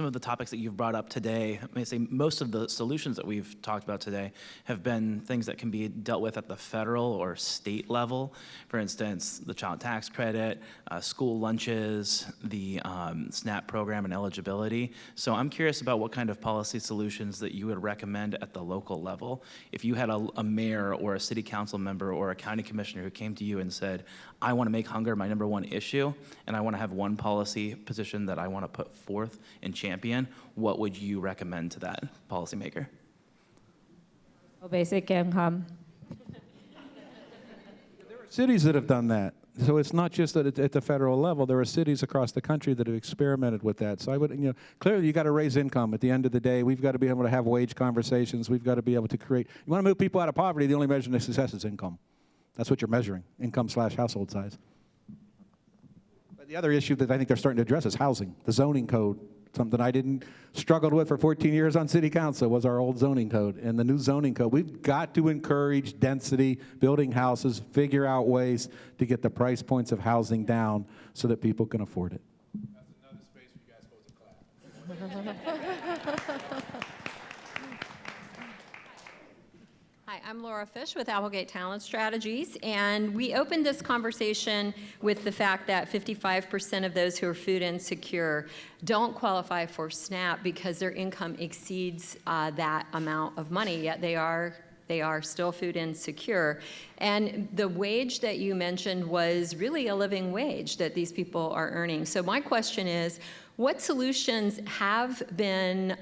of the topics that you've brought up today. I may say most of the solutions that we've talked about today have been things that can be dealt with at the federal or state level. For instance, the child tax credit, school lunches, the SNAP program and eligibility. So I'm curious about what kind of policy solutions that you would recommend at the local level. If you had a mayor or a city council member or a county commissioner who came to you and said, I want to make hunger my #1 issue, and I want to have one policy position that I want to put forth and champion, what would you recommend to that policymaker? Basic income. There are cities that have done that. So it's not just that at the federal level. There are cities across the country that have experimented with that. So I would, clearly you got to raise income. At the end of the day, we've got to be able to have wage conversations. We've got to be able to create. You want to move people out of poverty, the only measure of success is income. That's what you're measuring, income/household size. But the other issue that I think they're starting to address is housing, the zoning code. Something I struggled with for 14 years on city council was our old zoning code. And the new zoning code, we've got to encourage density, building houses, figure out ways to get the price points of housing down so that people can afford it. That's another space for you guys supposed to clap. Hi, I'm Laura Fish with Applegate Talent Strategies, and we opened this conversation with the fact that 55% of those who are food insecure don't qualify for SNAP because their income exceeds that amount of money, yet they are still food insecure. And the wage that you mentioned was really a living wage that these people are earning. So my question is, what solutions have been,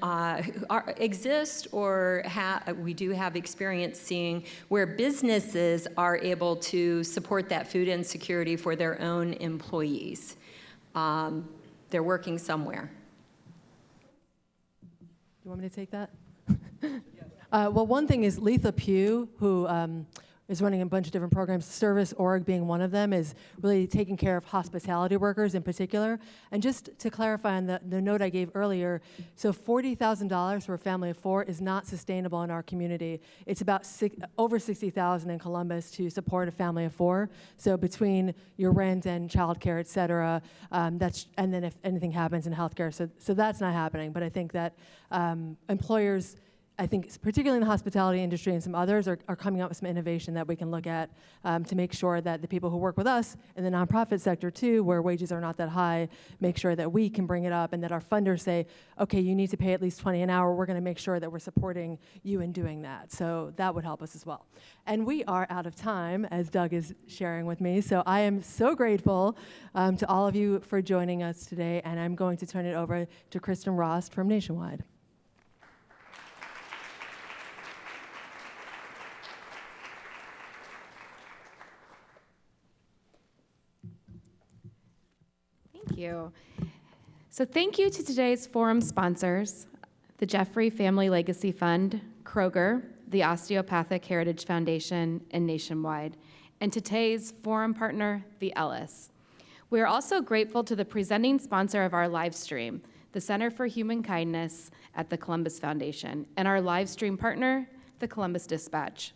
exist or we do have experience seeing where businesses are able to support that food insecurity for their own employees? They're working somewhere. You want me to take that? Well, one thing is Letha Pugh, who is running a bunch of different programs, Service Org being one of them, is really taking care of hospitality workers in particular. And just to clarify on the note I gave earlier, so $40,000 for a family of 4 is not sustainable in our community. It's about over $60,000 in Columbus to support a family of 4. So between your rent and childcare, et cetera, and then if anything happens in healthcare, so that's not happening. But I think that employers I think particularly in the hospitality industry and some others are coming up with some innovation that we can look at to make sure that the people who work with us in the nonprofit sector too, where wages are not that high, make sure that we can bring it up and that our funders say, okay, you need to pay at least $20 an hour. We're going to make sure that we're supporting you in doing that. So that would help us as well. And we are out of time, as Doug is sharing with me. So I am so grateful to all of you for joining us today, and I'm going to turn it over to Kristen Rost from Nationwide. Thank you. So thank you to today's forum sponsors, the Jeffrey Family Legacy Fund, Kroger, the Osteopathic Heritage Foundation, and Nationwide, and today's forum partner, the Ellis. We are also grateful to the presenting sponsor of our live stream, the Center for Human Kindness at the Columbus Foundation, and our live stream partner, the Columbus Dispatch.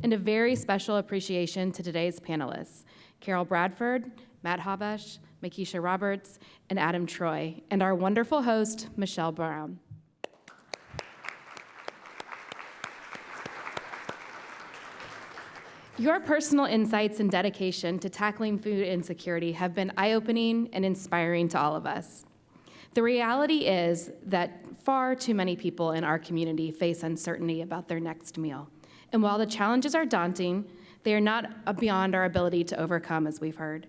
And a very special appreciation to today's panelists, Carol Bradford, Matt Habash, Makisha Roberts, and Adam Troy, and our wonderful host, Michelle Brown. Your personal insights and dedication to tackling food insecurity have been eye-opening and inspiring to all of us. The reality is that far too many people in our community face uncertainty about their next meal. And while the challenges are daunting, they are not beyond our ability to overcome, as we've heard.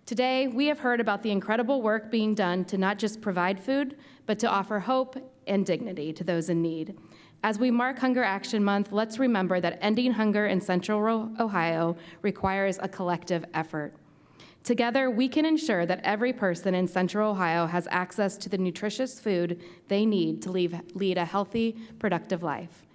Today, we have heard about the incredible work being done to not just provide food, but to offer hope and dignity to those in need. As we mark Hunger Action Month, let's remember that ending hunger in Central Ohio requires a collective effort. Together, we can ensure that every person in Central Ohio has access to the nutritious food they need to lead a healthy, productive life.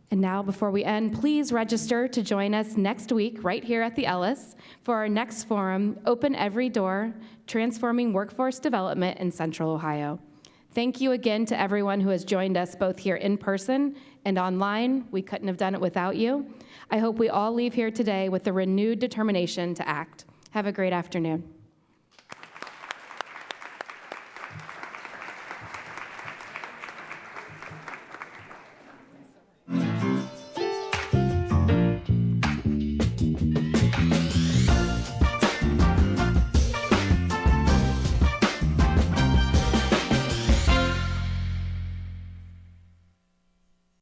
And now, before we end, please register to join us next week right here at the Ellis for our next forum, Open Every Door, Transforming Workforce Development in Central Ohio. Thank you again to everyone who has joined us both here in person and online. We couldn't have done it without you. I hope we all leave here today with a renewed determination to act. Have a great afternoon.